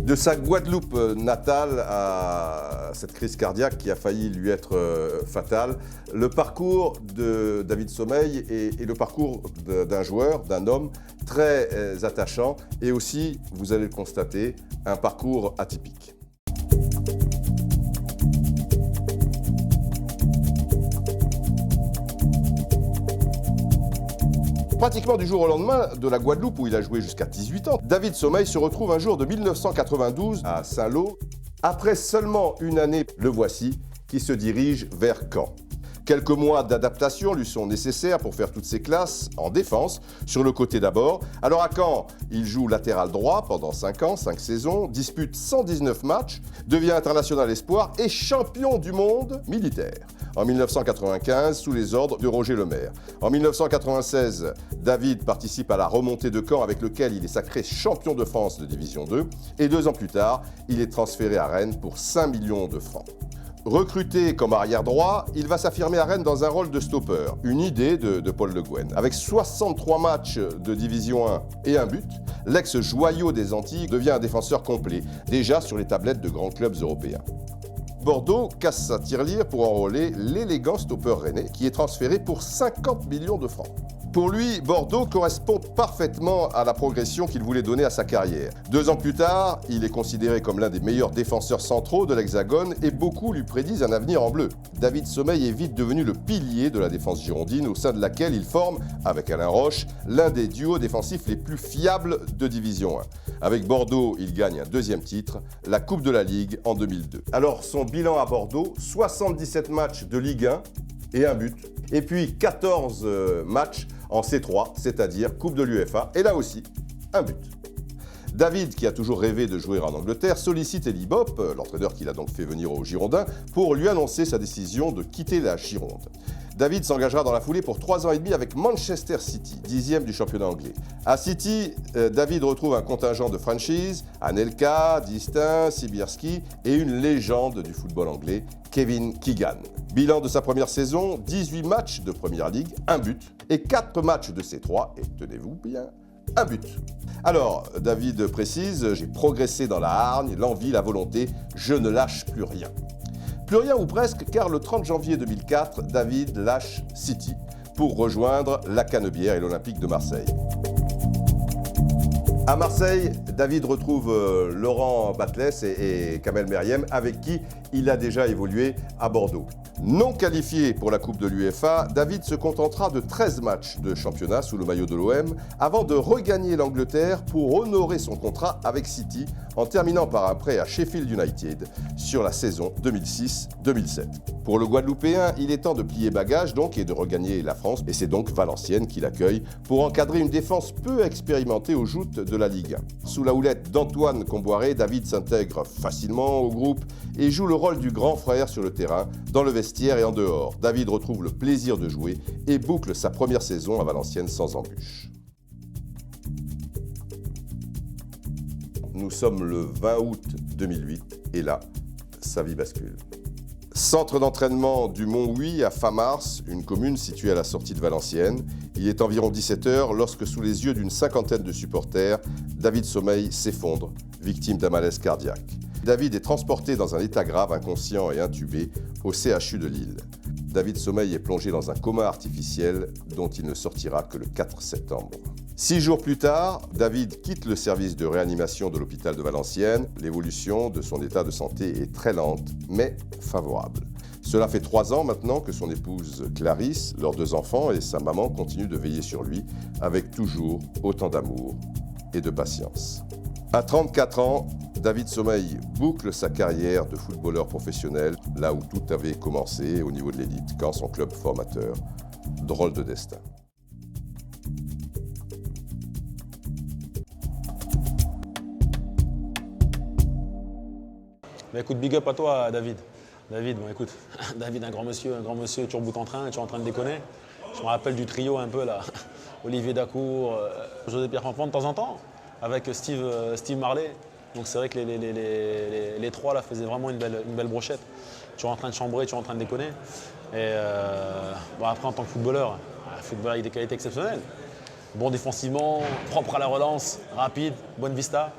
De sa Guadeloupe natale à cette crise cardiaque qui a failli lui être fatale, le parcours de David Sommeil est le parcours d'un joueur, d'un homme très attachant et aussi, vous allez le constater, un parcours atypique. Pratiquement du jour au lendemain de la Guadeloupe où il a joué jusqu'à 18 ans, David Sommeil se retrouve un jour de 1992 à Saint-Lô. Après seulement une année, le voici qui se dirige vers Caen. Quelques mois d'adaptation lui sont nécessaires pour faire toutes ses classes en défense, sur le côté d'abord. Alors à Caen, il joue latéral droit pendant 5 ans, 5 saisons, dispute 119 matchs, devient international espoir et champion du monde militaire. En 1995, sous les ordres de Roger Lemaire. En 1996, David participe à la remontée de Caen avec lequel il est sacré champion de France de Division 2. Et 2 ans plus tard, il est transféré à Rennes pour 5 millions de francs. Recruté comme arrière droit, il va s'affirmer à Rennes dans un rôle de stopper, une idée de Paul Le Guen. Avec 63 matchs de Division 1 et un but, l'ex-joyau des Antilles devient un défenseur complet, déjà sur les tablettes de grands clubs européens. Bordeaux casse sa tirelire pour enrôler l'élégant stopper rennais qui est transféré pour 50 millions de francs. Pour lui, Bordeaux correspond parfaitement à la progression qu'il voulait donner à sa carrière. 2 ans plus tard, il est considéré comme l'un des meilleurs défenseurs centraux de l'Hexagone et beaucoup lui prédisent un avenir en bleu. David Sommeil est vite devenu le pilier de la défense girondine au sein de laquelle il forme, avec Alain Roche, l'un des duos défensifs les plus fiables de Division 1. Avec Bordeaux, il gagne un 2e titre, la Coupe de la Ligue en 2002. Alors son bilan à Bordeaux, 77 matchs de Ligue 1 et un but, et puis 14 matchs en C3, c'est-à-dire Coupe de l'UEFA, et là aussi, un but. David, qui a toujours rêvé de jouer en Angleterre, sollicite Elie Bopp, l'entraîneur qu'il a donc fait venir aux Girondins, pour lui annoncer sa décision de quitter la Gironde. David s'engagera dans la foulée pour 3 ans et demi avec Manchester City, 10e du championnat anglais. À City, David retrouve un contingent de franchise, Anelka, Distin, Sibierski et une légende du football anglais, Kevin Keegan. Bilan de sa première saison, 18 matchs de Première Ligue, un but, et 4 matchs de C3, et tenez-vous bien, un but. Alors, David précise, j'ai progressé dans la hargne, l'envie, la volonté, je ne lâche plus rien. Plus rien ou presque, car le 30 janvier 2004, David lâche City pour rejoindre la Canebière et l'Olympique de Marseille. À Marseille, David retrouve Laurent Batles et Kamel Meriem, avec qui il a déjà évolué à Bordeaux. Non qualifié pour la Coupe de l'UEFA, David se contentera de 13 matchs de championnat sous le maillot de l'OM avant de regagner l'Angleterre pour honorer son contrat avec City en terminant par un prêt à Sheffield United sur la saison 2006-2007. Pour le Guadeloupéen, il est temps de plier bagages donc et de regagner la France et c'est donc Valenciennes qui l'accueille pour encadrer une défense peu expérimentée aux joutes de la Ligue 1. Sous la houlette d'Antoine Comboiré, David s'intègre facilement au groupe et joue le rôle du grand frère sur le terrain, dans le vestiaire et en dehors. David retrouve le plaisir de jouer et boucle sa première saison à Valenciennes sans embûche. Nous sommes le 20 août 2008 et là, sa vie bascule. Centre d'entraînement du Mont-Houy à Famars, une commune située à la sortie de Valenciennes. Il est environ 17 h lorsque, sous les yeux d'une cinquantaine de supporters, David Sommeil s'effondre, victime d'un malaise cardiaque. David est transporté dans un état grave, inconscient et intubé, au CHU de Lille. David Sommeil est plongé dans un coma artificiel dont il ne sortira que le 4 septembre. 6 jours plus tard, David quitte le service de réanimation de l'hôpital de Valenciennes. L'évolution de son état de santé est très lente, mais favorable. Cela fait 3 ans maintenant que son épouse Clarisse, leurs 2 enfants et sa maman continuent de veiller sur lui, avec toujours autant d'amour et de patience. À 34 ans, David Sommeil boucle sa carrière de footballeur professionnel, là où tout avait commencé au niveau de l'élite, quand son club formateur. Drôle de destin. Mais écoute, big up à toi, David. David, bon écoute, David, un grand monsieur, toujours bout en train, toujours en train de déconner. Je me rappelle du trio un peu là, Olivier Dacour, José-Pierre Fanfan de temps en temps, avec Steve Marley. Donc c'est vrai que les trois là faisaient vraiment une belle brochette. Toujours en train de chambrer, toujours en train de déconner. Et bon, après en tant que footballeur, un footballeur avec des qualités exceptionnelles. Bon défensivement, propre à la relance, rapide, bonne vista.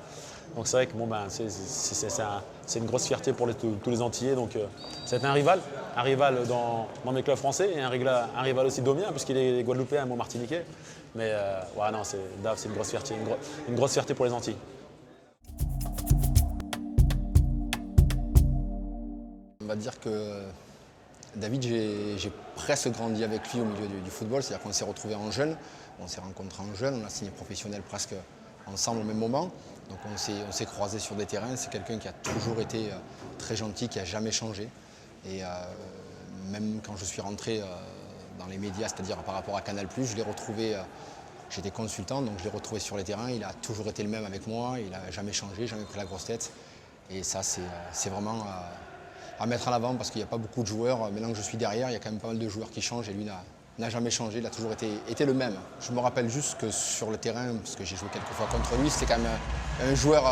Donc c'est vrai que bon, ben, c'est une grosse fierté pour tous les Antillais. Donc c'est un rival dans mes clubs français et un rival aussi d'Omien, puisqu'il est guadeloupéen, moi martiniquais. Mais ouais, non, Dave, c'est une grosse fierté, une grosse fierté pour les Antilles. On va dire que David, j'ai presque grandi avec lui au milieu du football, c'est-à-dire qu'on s'est retrouvés en jeune, on s'est rencontrés en jeune, on a signé professionnel presque ensemble au même moment. Donc on s'est croisés sur des terrains, c'est quelqu'un qui a toujours été très gentil, qui n'a jamais changé. Et même quand je suis rentré dans les médias, c'est-à-dire par rapport à Canal+, je l'ai retrouvé, j'étais consultant, donc je l'ai retrouvé sur les terrains, il a toujours été le même avec moi, il n'a jamais changé, jamais pris la grosse tête. Et ça, c'est vraiment à mettre en avant parce qu'il n'y a pas beaucoup de joueurs. Maintenant que je suis derrière, il y a quand même pas mal de joueurs qui changent et lui n'a jamais changé, il a toujours été le même. Je me rappelle juste que sur le terrain, parce que j'ai joué quelques fois contre lui, c'était quand même un joueur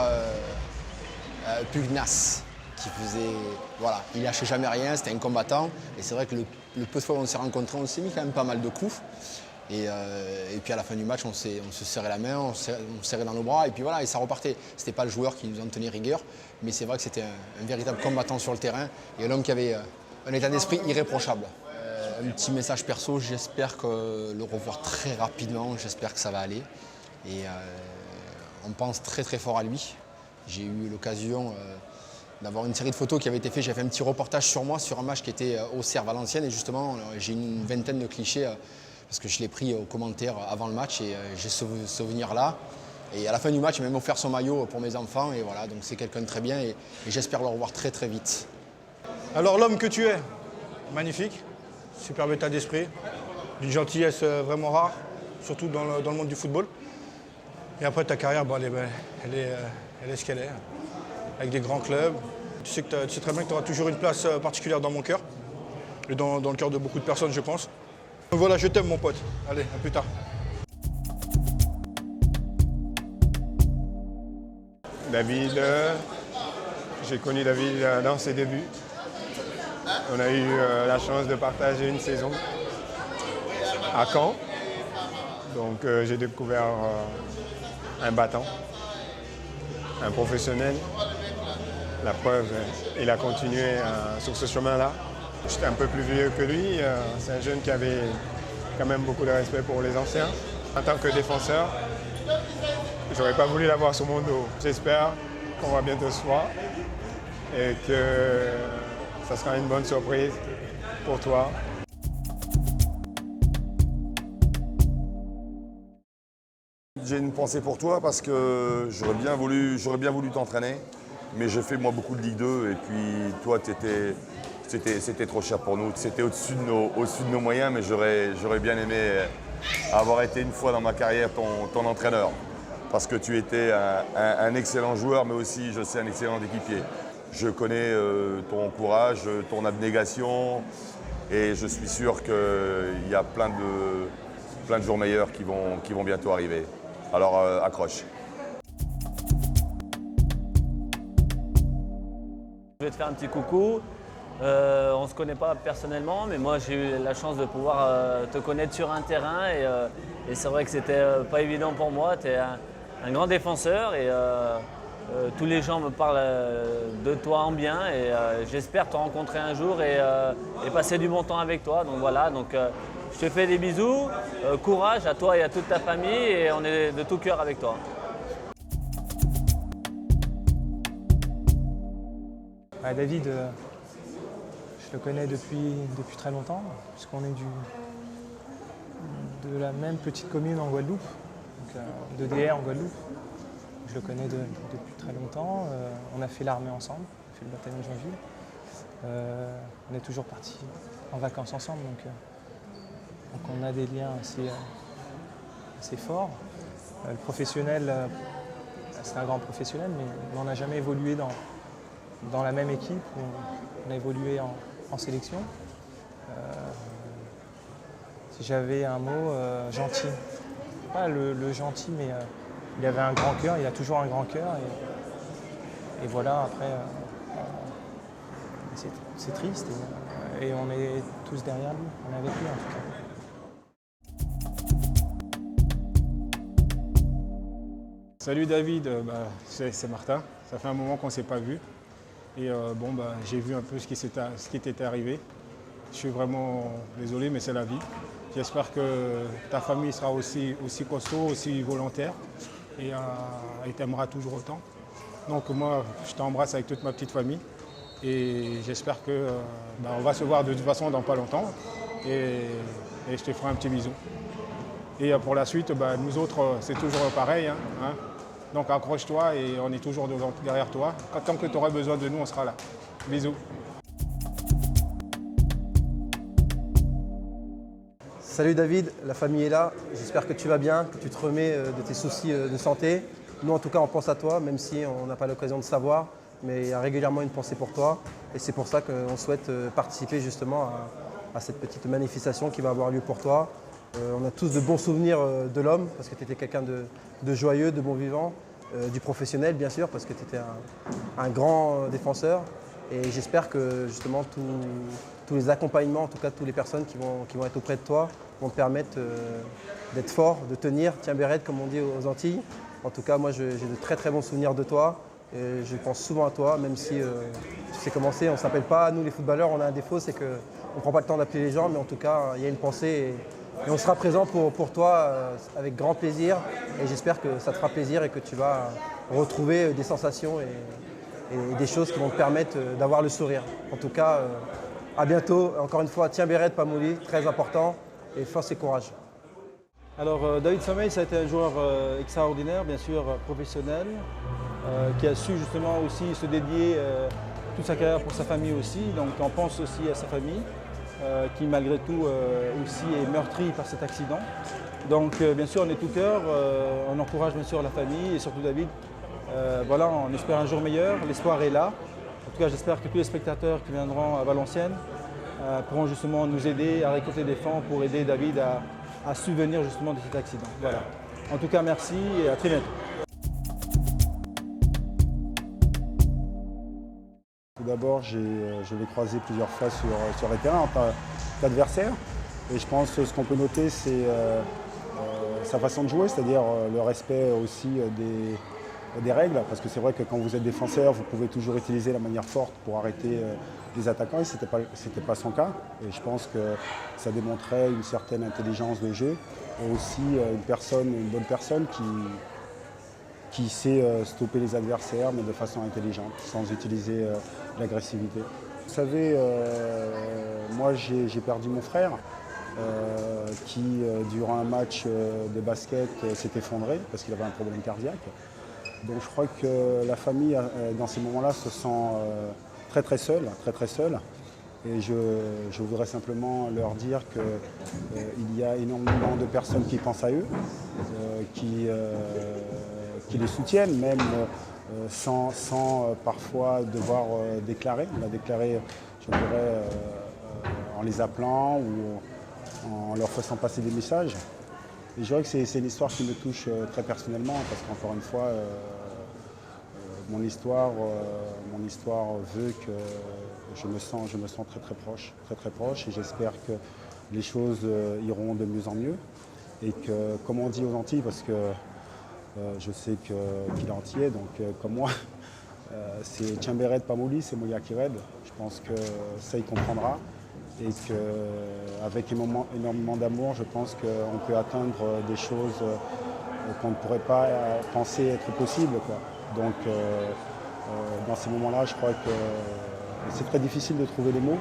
pugnace qui faisait, voilà, il lâchait jamais rien, c'était un combattant. Et c'est vrai que le peu de fois où on s'est rencontrés, on s'est mis quand même pas mal de coups. Et puis à la fin du match, on se serrait la main, on se serrait dans nos bras et puis voilà, et ça repartait. C'était pas le joueur qui nous en tenait rigueur, mais c'est vrai que c'était un véritable combattant sur le terrain et un homme qui avait un état d'esprit irréprochable. Un petit message perso, j'espère le revoir très rapidement, j'espère que ça va aller. Et on pense très très fort à lui. J'ai eu l'occasion d'avoir une série de photos qui avait été faite. J'ai fait un petit reportage sur moi, sur un match qui était au Cerf Valenciennes et justement j'ai une vingtaine de clichés parce que je l'ai pris aux commentaires avant le match et j'ai ce souvenir-là. Et à la fin du match, il m'a même offert son maillot pour mes enfants et voilà, donc c'est quelqu'un de très bien et j'espère le revoir très très vite. Alors l'homme que tu es, magnifique, superbe état d'esprit, d'une gentillesse vraiment rare, surtout dans le monde du football. Et après ta carrière, bon, elle est ce qu'elle est, avec des grands clubs. Tu sais très bien que tu auras toujours une place particulière dans mon cœur, et dans le cœur de beaucoup de personnes, je pense. Donc voilà, je t'aime mon pote. Allez, à plus tard. David, j'ai connu David dans ses débuts. On a eu la chance de partager une saison à Caen. Donc j'ai découvert un battant, un professionnel. La preuve, il a continué sur ce chemin-là. J'étais un peu plus vieux que lui. C'est un jeune qui avait quand même beaucoup de respect pour les anciens. En tant que défenseur, j'aurais pas voulu l'avoir sur mon dos. J'espère qu'on va bientôt se voir et que ça sera une bonne surprise pour toi. J'ai une pensée pour toi parce que j'aurais bien voulu t'entraîner, mais j'ai fait moi beaucoup de Ligue 2 et puis toi c'était trop cher pour nous. C'était au-dessus de nos moyens, mais j'aurais bien aimé avoir été une fois dans ma carrière ton entraîneur. Parce que tu étais un excellent joueur, mais aussi, je sais, un excellent équipier. Je connais ton courage, ton abnégation, et je suis sûr qu'il y a plein de jours meilleurs qui vont bientôt arriver. Alors accroche. Je vais te faire un petit coucou. On ne se connaît pas personnellement, mais moi j'ai eu la chance de pouvoir te connaître sur un terrain et c'est vrai que c'était pas évident pour moi. Tu es un grand défenseur et tous les gens me parlent de toi en bien et j'espère te rencontrer un jour et passer du bon temps avec toi. Donc voilà, je te fais des bisous, courage à toi et à toute ta famille et on est de tout cœur avec toi. David, je le connais depuis très longtemps, puisqu'on est de la même petite commune en Guadeloupe, donc de DR en Guadeloupe. Je le connais depuis très longtemps. On a fait l'armée ensemble, on a fait le bataillon de Joinville. On est toujours partis en vacances ensemble, donc on a des liens assez forts. Le professionnel, c'est un grand professionnel, mais on n'a jamais évolué dans la même équipe, on a évolué en sélection. Si j'avais un mot, gentil. Pas le gentil, mais il avait un grand cœur, il a toujours un grand cœur. Et voilà, après, c'est triste. Et on est tous derrière lui, on est avec lui en tout cas. Salut David, c'est Martin. Ça fait un moment qu'on ne s'est pas vu. Et j'ai vu un peu ce qui t'était arrivé. Je suis vraiment désolé, mais c'est la vie. J'espère que ta famille sera aussi costaud, aussi volontaire et t'aimera toujours autant. Donc moi, je t'embrasse avec toute ma petite famille et j'espère qu'on va se voir de toute façon dans pas longtemps et je te ferai un petit bisou. Et pour la suite, nous autres, c'est toujours pareil. Hein. Donc accroche-toi et on est toujours derrière toi. Tant que tu auras besoin de nous, on sera là. Bisous. Salut David, la famille est là. J'espère que tu vas bien, que tu te remets de tes soucis de santé. Nous en tout cas on pense à toi, même si on n'a pas l'occasion de savoir, mais il y a régulièrement une pensée pour toi. Et c'est pour ça qu'on souhaite participer justement à cette petite manifestation qui va avoir lieu pour toi. On a tous de bons souvenirs de l'homme, parce que tu étais quelqu'un de joyeux, de bon vivant, du professionnel bien sûr, parce que tu étais un grand défenseur. Et j'espère que justement tous les accompagnements, en tout cas toutes les personnes qui vont être auprès de toi, vont te permettre d'être fort, de tenir, tiens Béret comme on dit aux Antilles. En tout cas, moi j'ai de très très bons souvenirs de toi. Et je pense souvent à toi, même si tu sais comment c'est, on ne s'appelle pas, nous les footballeurs, on a un défaut, c'est qu'on ne prend pas le temps d'appeler les gens, mais en tout cas, il y a une pensée et on sera présent pour toi avec grand plaisir. Et j'espère que ça te fera plaisir et que tu vas retrouver des sensations et des choses qui vont te permettre d'avoir le sourire. En tout cas, à bientôt. Encore une fois, tiens Béret, Pamouli, très important, et force et courage. Alors David Sommeil, ça a été un joueur extraordinaire, bien sûr professionnel, qui a su justement aussi se dédier toute sa carrière pour sa famille aussi. Donc on pense aussi à sa famille, qui malgré tout aussi est meurtrie par cet accident. Donc bien sûr on est tout cœur, on encourage bien sûr la famille et surtout David. Voilà, on espère un jour meilleur, l'espoir est là. En tout cas j'espère que tous les spectateurs qui viendront à Valenciennes pourront justement nous aider à récolter des fonds pour aider David à subvenir justement de cet accident. Voilà. En tout cas, merci et à très bientôt. Tout d'abord, je l'ai croisé plusieurs fois sur les terrains en tant qu'adversaire. Et je pense que ce qu'on peut noter, c'est sa façon de jouer, c'est-à-dire le respect aussi des règles. Parce que c'est vrai que quand vous êtes défenseur, vous pouvez toujours utiliser la manière forte pour arrêter les attaquants, et ce n'était pas son cas. Et je pense que ça démontrait une certaine intelligence de jeu et aussi une bonne personne qui sait stopper les adversaires, mais de façon intelligente, sans utiliser l'agressivité. Vous savez, moi j'ai perdu mon frère qui, durant un match de basket, s'est effondré parce qu'il avait un problème cardiaque. Donc je crois que la famille, dans ces moments-là, se sent très très seul. Et je voudrais simplement leur dire qu'il y a énormément de personnes qui pensent à eux, qui les soutiennent, même sans parfois devoir déclarer. On a déclaré, je dirais, en les appelant ou en leur faisant passer des messages. Et je dirais que c'est une histoire qui me touche très personnellement, parce qu'encore une fois, mon histoire veut que je me sens très très proche, et j'espère que les choses iront de mieux en mieux. Et que, comme on dit aux Antilles, parce que je sais qu'il est entier, donc comme moi, c'est tiens Béret, Pamouli, c'est Moya qui raide. Je pense que ça il comprendra, et qu'avec énormément d'amour, je pense qu'on peut atteindre des choses qu'on ne pourrait pas penser être possibles, quoi. Donc dans ces moments-là, je crois que c'est très difficile de trouver les mots,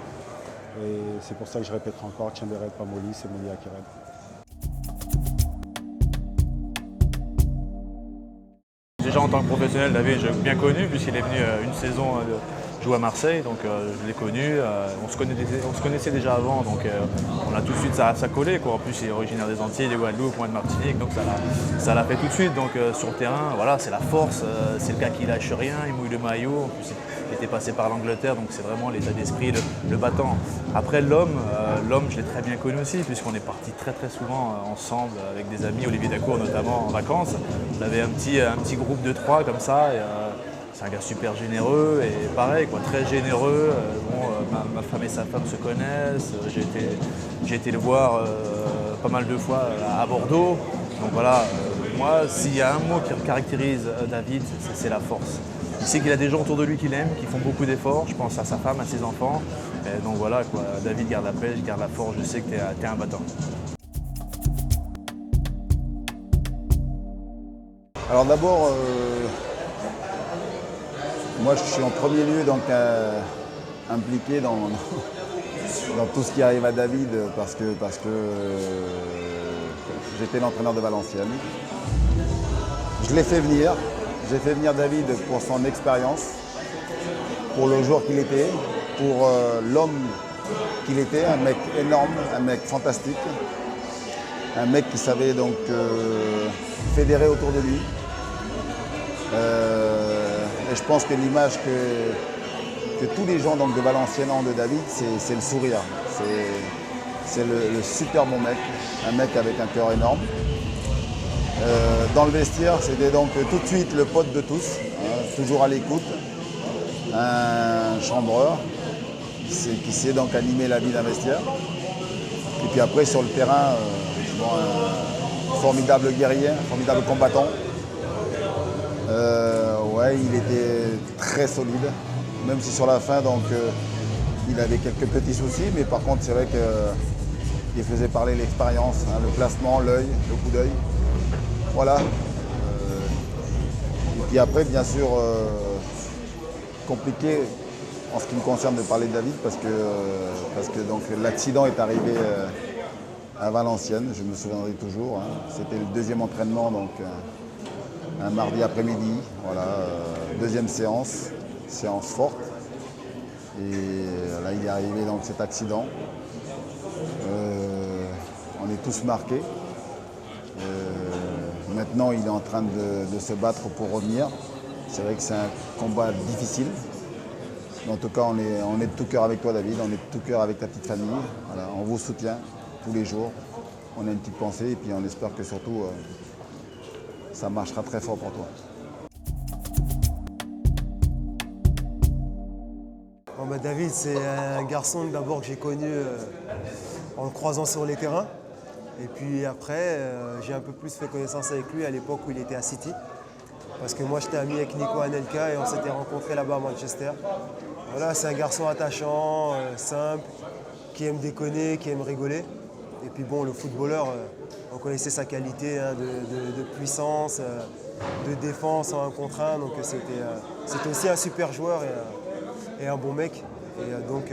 et c'est pour ça que je répéterai encore tiens Béret, Pamouli, c'est Moya qui raide. Déjà en tant que professionnel, David, j'ai bien connu puisqu'il est venu une saison joue à Marseille, donc je l'ai connu. On se connaissait déjà avant, donc on a tout de suite ça collé, quoi. En plus, il est originaire des Antilles, des Guadeloupe, moi de Martinique, donc ça l'a fait tout de suite. Donc sur le terrain, voilà, c'est la force, c'est le gars qui lâche rien, il mouille le maillot. En plus, il était passé par l'Angleterre, donc c'est vraiment l'état d'esprit, le battant. Après l'homme, je l'ai très bien connu aussi, puisqu'on est parti très très souvent ensemble avec des amis, Olivier Dacour notamment en vacances. On avait un petit groupe de 3 comme ça. Et, c'est un gars super généreux et pareil, quoi, très généreux. Ma femme et sa femme se connaissent. J'ai été le voir pas mal de fois à Bordeaux. Donc voilà, moi, s'il y a un mot qui caractérise David, c'est la force. Il sait qu'il a des gens autour de lui qui l'aiment, qui font beaucoup d'efforts. Je pense à sa femme, à ses enfants. Et donc voilà, quoi, David garde la pêche, garde la force. Je sais que t'es un battant. Alors d'abord, moi je suis en premier lieu donc, impliqué dans tout ce qui arrive à David parce que j'étais l'entraîneur de Valenciennes. Je l'ai fait venir. J'ai fait venir David pour son expérience, pour le joueur qu'il était, pour l'homme qu'il était, un mec énorme, un mec fantastique, un mec qui savait donc fédérer autour de lui. Et je pense que l'image que tous les gens donc, de Valenciennes ont de David, c'est le sourire. C'est le super bon mec, un mec avec un cœur énorme. Dans le vestiaire, c'était donc tout de suite le pote de tous, toujours à l'écoute, un chambreur qui sait donc animer la vie d'un vestiaire. Et puis après sur le terrain, un formidable guerrier, un formidable combattant. Ouais, il était très solide, même si sur la fin donc, il avait quelques petits soucis, mais par contre c'est vrai qu'il faisait parler l'expérience, le placement, l'œil, le coup d'œil. Voilà. Et puis après, bien sûr, compliqué en ce qui me concerne de parler de David parce que donc, l'accident est arrivé à Valenciennes, je me souviendrai toujours. C'était le deuxième entraînement, donc un mardi après-midi. Voilà, deuxième séance forte. Et là, il est arrivé donc cet accident. On est tous marqués. Maintenant, il est en train de se battre pour revenir. C'est vrai que c'est un combat difficile. Mais en tout cas, on est de tout cœur avec toi, David. On est de tout cœur avec ta petite famille. Voilà, on vous soutient tous les jours. On a une petite pensée et puis on espère que surtout, ça marchera très fort pour toi. Bon, bah, David, c'est un garçon d'abord que j'ai connu en le croisant sur les terrains. Et puis après, j'ai un peu plus fait connaissance avec lui à l'époque où il était à City. Parce que moi, j'étais ami avec Nico Anelka et on s'était rencontrés là-bas à Manchester. Voilà, c'est un garçon attachant, simple, qui aime déconner, qui aime rigoler. Et puis bon, le footballeur, on connaissait sa qualité de puissance, de défense en 1 contre 1. Donc c'était aussi un super joueur et un bon mec. Et donc,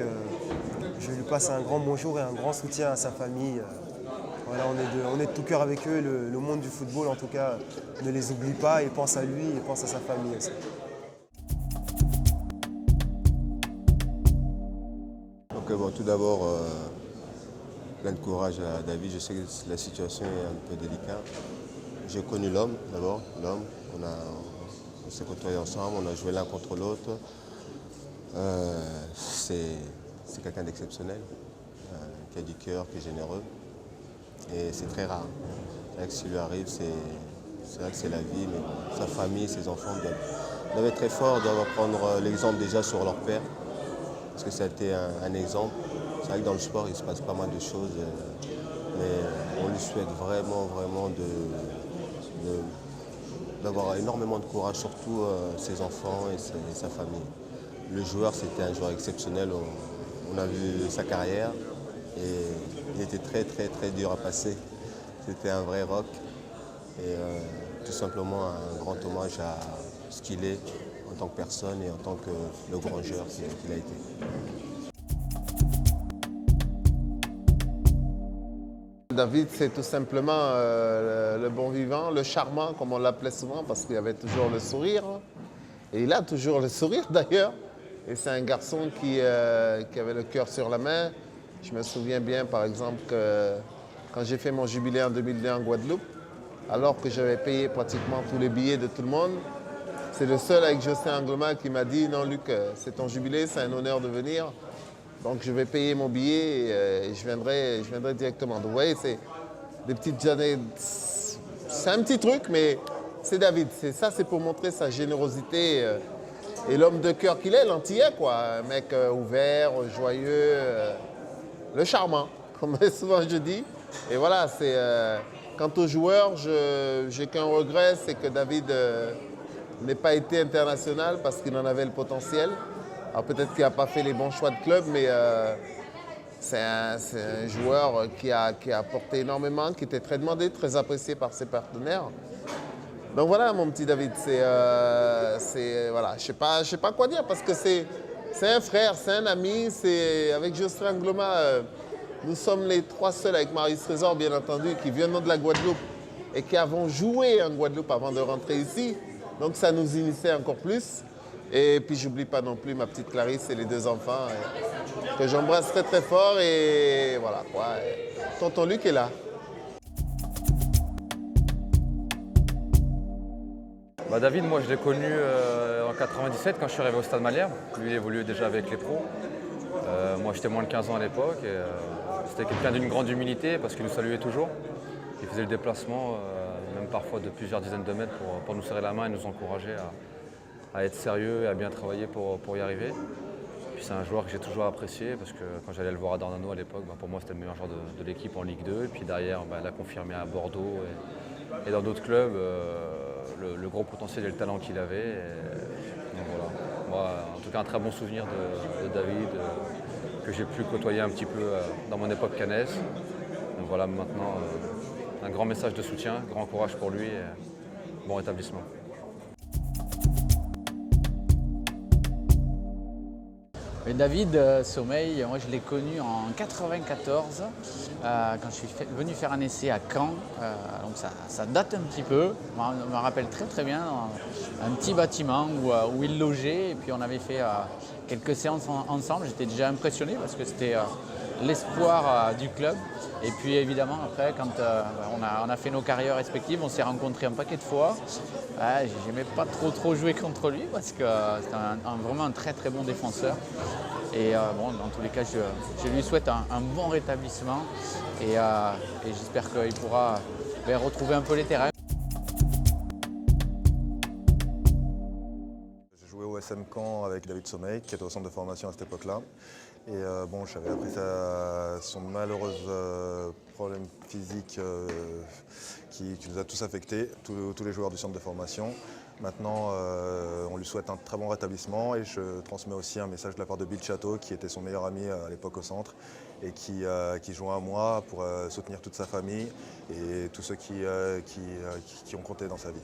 je lui passe un grand bonjour et un grand soutien à sa famille. Voilà, on est de tout cœur avec eux. Le monde du football, en tout cas, ne les oublie pas et pense à lui et pense à sa famille aussi. Donc, bon, tout d'abord, plein de courage à David. Je sais que la situation est un peu délicate. J'ai connu l'homme d'abord. L'homme, on s'est côtoyés ensemble, on a joué l'un contre l'autre. C'est quelqu'un d'exceptionnel, qui a du cœur, qui est généreux. Et c'est très rare. C'est vrai que ce qui lui arrive, c'est vrai que c'est la vie, mais bon, sa famille, ses enfants doivent être très forts, doivent prendre l'exemple déjà sur leur père, parce que ça a été un exemple. C'est vrai que dans le sport, il se passe pas mal de choses, mais on lui souhaite vraiment, vraiment d'avoir énormément de courage, surtout ses enfants et sa famille. Le joueur, c'était un joueur exceptionnel. On a vu sa carrière et il était très, très, très dur à passer. C'était un vrai rock et tout simplement un grand hommage à ce qu'il est en tant que personne et en tant que le grand joueur qu'il a été. David, c'est tout simplement le bon vivant, le charmant, comme on l'appelait souvent, parce qu'il avait toujours le sourire. Et il a toujours le sourire d'ailleurs. Et c'est un garçon qui avait le cœur sur la main. Je me souviens bien, par exemple, que quand j'ai fait mon jubilé en 2002 en Guadeloupe, alors que j'avais payé pratiquement tous les billets de tout le monde, c'est le seul avec Jocelyn Angloma qui m'a dit « Non, Luc, c'est ton jubilé, c'est un honneur de venir. Donc je vais payer mon billet et je viendrai directement. » Donc vous voyez, c'est des petites années. C'est un petit truc, mais c'est David. Ça, c'est pour montrer sa générosité et l'homme de cœur qu'il est, l'antillais, quoi. Un mec ouvert, joyeux, le charmant, comme souvent je dis. Et voilà, c'est quant aux joueurs, j'ai qu'un regret, c'est que David n'ait pas été international parce qu'il en avait le potentiel. Alors peut-être qu'il n'a pas fait les bons choix de club, mais c'est un joueur qui a apporté énormément, qui était très demandé, très apprécié par ses partenaires. Donc voilà, mon petit David, voilà, je sais pas quoi dire parce que c'est un frère, c'est un ami. Avec Jocelyn Angloma, nous sommes les trois seuls avec Marius Trésor, bien entendu, qui viennent de la Guadeloupe et qui avons joué en Guadeloupe avant de rentrer ici. Donc ça nous initiait encore plus. Et puis j'oublie pas non plus ma petite Clarisse et les deux enfants que j'embrasse très très fort. Et voilà quoi. Tonton Luc est là. David, moi je l'ai connu en 97 quand je suis arrivé au Stade Malherbe. Lui il évoluait déjà avec les pros. Moi j'étais moins de 15 ans à l'époque. C'était quelqu'un d'une grande humilité parce qu'il nous saluait toujours. Il faisait le déplacement, même parfois de plusieurs dizaines de mètres pour nous serrer la main et nous encourager à être sérieux et à bien travailler pour y arriver. Puis c'est un joueur que j'ai toujours apprécié parce que quand j'allais le voir à Dornano à l'époque, pour moi c'était le meilleur joueur de l'équipe en Ligue 2. Et puis derrière, il a confirmé à Bordeaux et dans d'autres clubs le gros potentiel et le talent qu'il avait. Donc voilà. Moi, en tout cas, un très bon souvenir de David que j'ai pu côtoyer un petit peu dans mon époque cannaise. Donc voilà, maintenant, un grand message de soutien, grand courage pour lui et bon rétablissement. Et David Sommeil, moi je l'ai connu en 94 quand je suis venu faire un essai à Caen. Donc ça date un petit peu. Je me rappelle très très bien un petit bâtiment où il logeait et puis on avait fait quelques séances ensemble. J'étais déjà impressionné parce que c'était l'espoir du club. Et puis évidemment après quand on a fait nos carrières respectives, on s'est rencontrés un paquet de fois. J'aimais pas trop jouer contre lui parce que c'était vraiment un très très bon défenseur. Et dans tous les cas, je lui souhaite un bon rétablissement et j'espère qu'il pourra retrouver un peu les terrains. J'ai joué au SM Caen avec David Sommeil, qui était au centre de formation à cette époque-là. Et j'avais appris son malheureux problème physique qui nous a tous affectés, tous les joueurs du centre de formation. Maintenant, on lui souhaite un très bon rétablissement et je transmets aussi un message de la part de Bill Chateau, qui était son meilleur ami à l'époque au centre et qui joint à moi pour soutenir toute sa famille et tous ceux qui ont compté dans sa vie.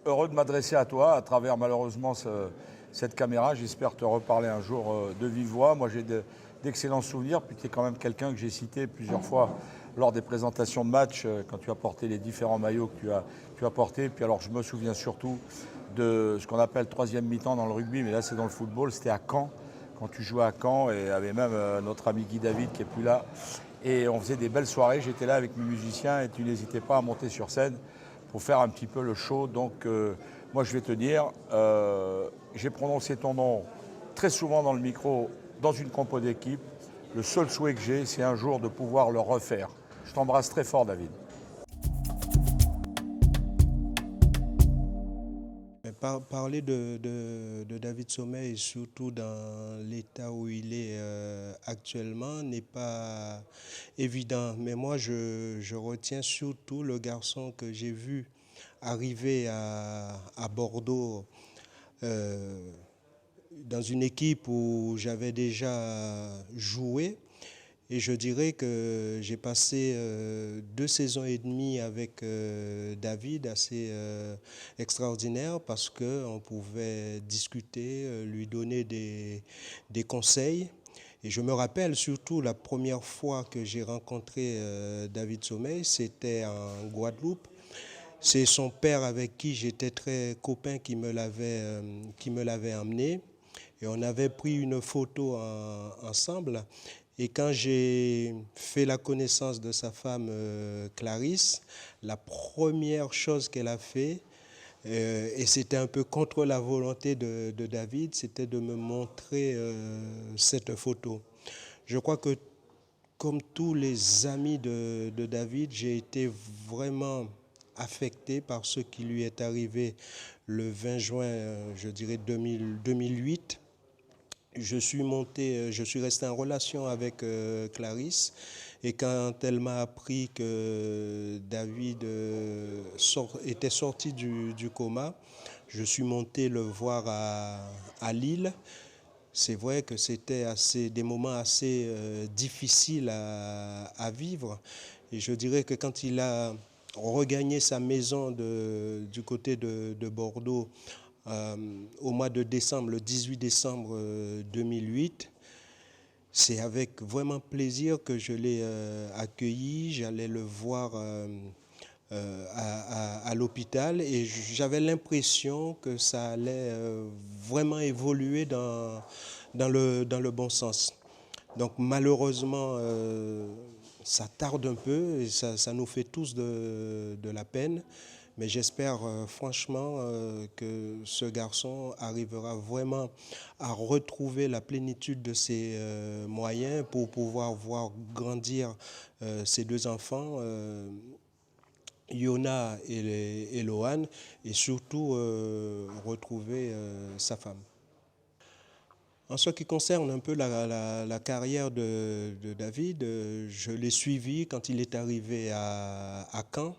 Heureux de m'adresser à toi à travers malheureusement cette caméra. J'espère te reparler un jour de vive voix. Moi j'ai d'excellents souvenirs, puis tu es quand même quelqu'un que j'ai cité plusieurs fois lors des présentations de matchs, quand tu as porté les différents maillots que tu as portés. Puis alors je me souviens surtout de ce qu'on appelle troisième mi-temps dans le rugby, mais là c'est dans le football, c'était à Caen, quand tu jouais à Caen, et avait même notre ami Guy David qui n'est plus là. Et on faisait des belles soirées, j'étais là avec mes musiciens et tu n'hésitais pas à monter sur scène pour faire un petit peu le show. Donc moi je vais te dire, j'ai prononcé ton nom très souvent dans le micro, dans une compo d'équipe. Le seul souhait que j'ai, c'est un jour de pouvoir le refaire. Je t'embrasse très fort, David. Parler de David Sommeil, surtout dans l'état où il est actuellement, n'est pas évident. Mais moi, je retiens surtout le garçon que j'ai vu arriver à Bordeaux dans une équipe où j'avais déjà joué. Et je dirais que j'ai passé 2 saisons et demie avec David, assez extraordinaire, parce qu'on pouvait discuter, lui donner des conseils. Et je me rappelle surtout la première fois que j'ai rencontré David Sommeil, c'était en Guadeloupe. C'est son père avec qui j'étais très copain qui me l'avait amené. Et on avait pris une photo ensemble. Et quand j'ai fait la connaissance de sa femme Clarisse, la première chose qu'elle a fait, et c'était un peu contre la volonté de David, c'était de me montrer cette photo. Je crois que comme tous les amis de David, j'ai été vraiment affecté par ce qui lui est arrivé le 20 juin, je dirais 2008. Je suis resté en relation avec Clarisse, et quand elle m'a appris que David était sorti du coma, je suis monté le voir à Lille. C'est vrai que c'était des moments assez difficiles à vivre, et je dirais que quand il a regagné sa maison du côté de Bordeaux, au mois de décembre, le 18 décembre 2008. C'est avec vraiment plaisir que je l'ai accueilli. J'allais le voir à l'hôpital, et j'avais l'impression que ça allait vraiment évoluer dans le bon sens. Donc malheureusement, ça tarde un peu, et ça nous fait tous de la peine. Mais j'espère franchement que ce garçon arrivera vraiment à retrouver la plénitude de ses moyens pour pouvoir voir grandir ses deux enfants, Yona et Lohan, et surtout retrouver sa femme. En ce qui concerne un peu la carrière de David, je l'ai suivi quand il est arrivé à Caen.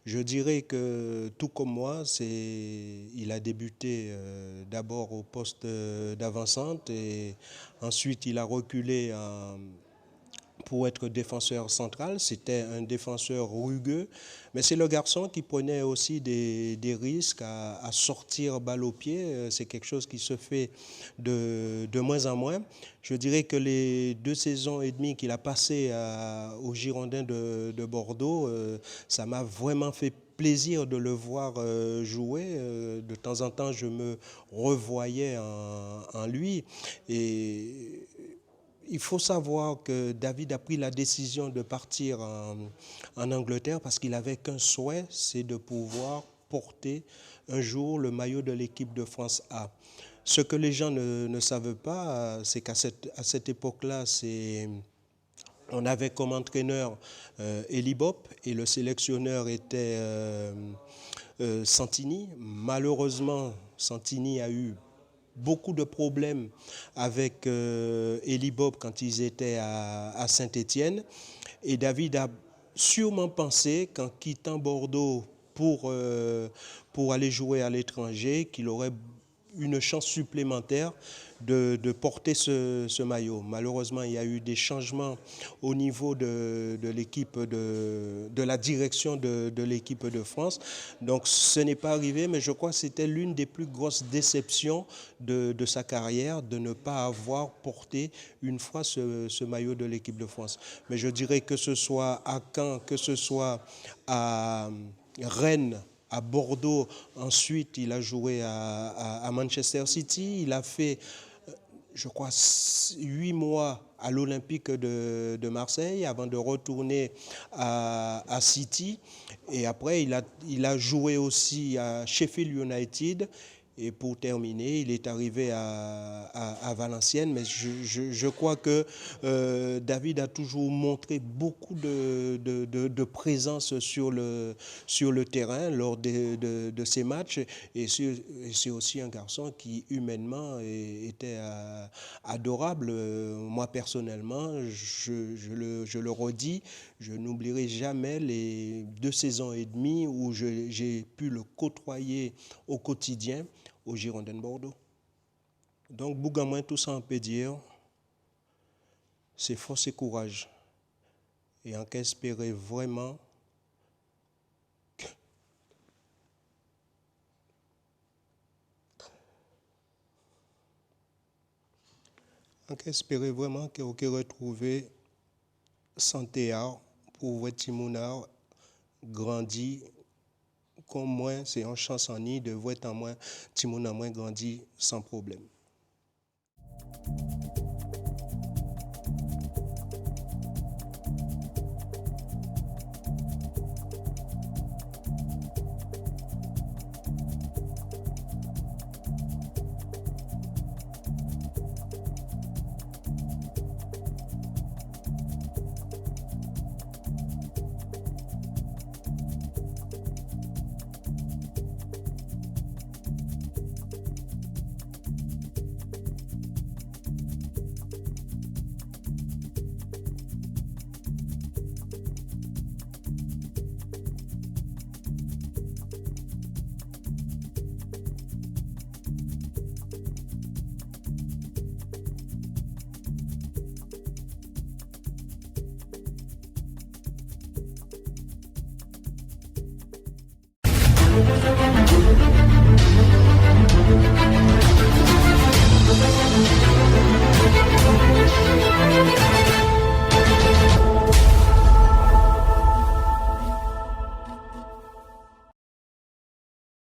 Je dirais que tout comme moi, il a débuté d'abord au poste d'avant-centre, et ensuite il a reculé pour être défenseur central. C'était un défenseur rugueux, mais c'est le garçon qui prenait aussi des risques à sortir balle au pied. C'est quelque chose qui se fait de moins en moins. Je dirais que les 2 saisons et demie qu'il a passées aux Girondins de Bordeaux, ça m'a vraiment fait plaisir de le voir jouer. De temps en temps, je me revoyais en lui. Et il faut savoir que David a pris la décision de partir en Angleterre parce qu'il n'avait qu'un souhait, c'est de pouvoir porter un jour le maillot de l'équipe de France A. Ce que les gens ne savent pas, c'est qu'à cette époque-là, on avait comme entraîneur Elie Bopp, et le sélectionneur était Santini. Malheureusement, Santini a eu beaucoup de problèmes avec Elie Bopp quand ils étaient à Saint-Étienne. Et David a sûrement pensé qu'en quittant Bordeaux pour aller jouer à l'étranger, qu'il aurait une chance supplémentaire de porter ce maillot. Malheureusement, il y a eu des changements au niveau de l'équipe, de la direction de l'équipe de France. Donc ce n'est pas arrivé, mais je crois que c'était l'une des plus grosses déceptions de sa carrière, de ne pas avoir porté une fois ce maillot de l'équipe de France. Mais je dirais que ce soit à Caen, que ce soit à Rennes, à Bordeaux, ensuite il a joué à Manchester City, il a fait, je crois, 8 mois à l'Olympique de Marseille avant de retourner à City, et après il a joué aussi à Sheffield United. Et pour terminer, il est arrivé à Valenciennes, mais je crois que David a toujours montré beaucoup de présence sur le terrain lors de ses matchs, et c'est aussi un garçon qui humainement était adorable. Moi personnellement, je le redis, je n'oublierai jamais les 2 saisons et demie où j'ai pu le côtoyer au quotidien aux Girondins de Bordeaux. Donc, Bougamoin, tout ça on peut dire, c'est force et courage. Et on peut espérer vraiment qu'on peut retrouver santé pour voir Timounard grandir comme moi, c'est une chance en ni de voir en moi, Timon en moi grandir sans problème. Thank you.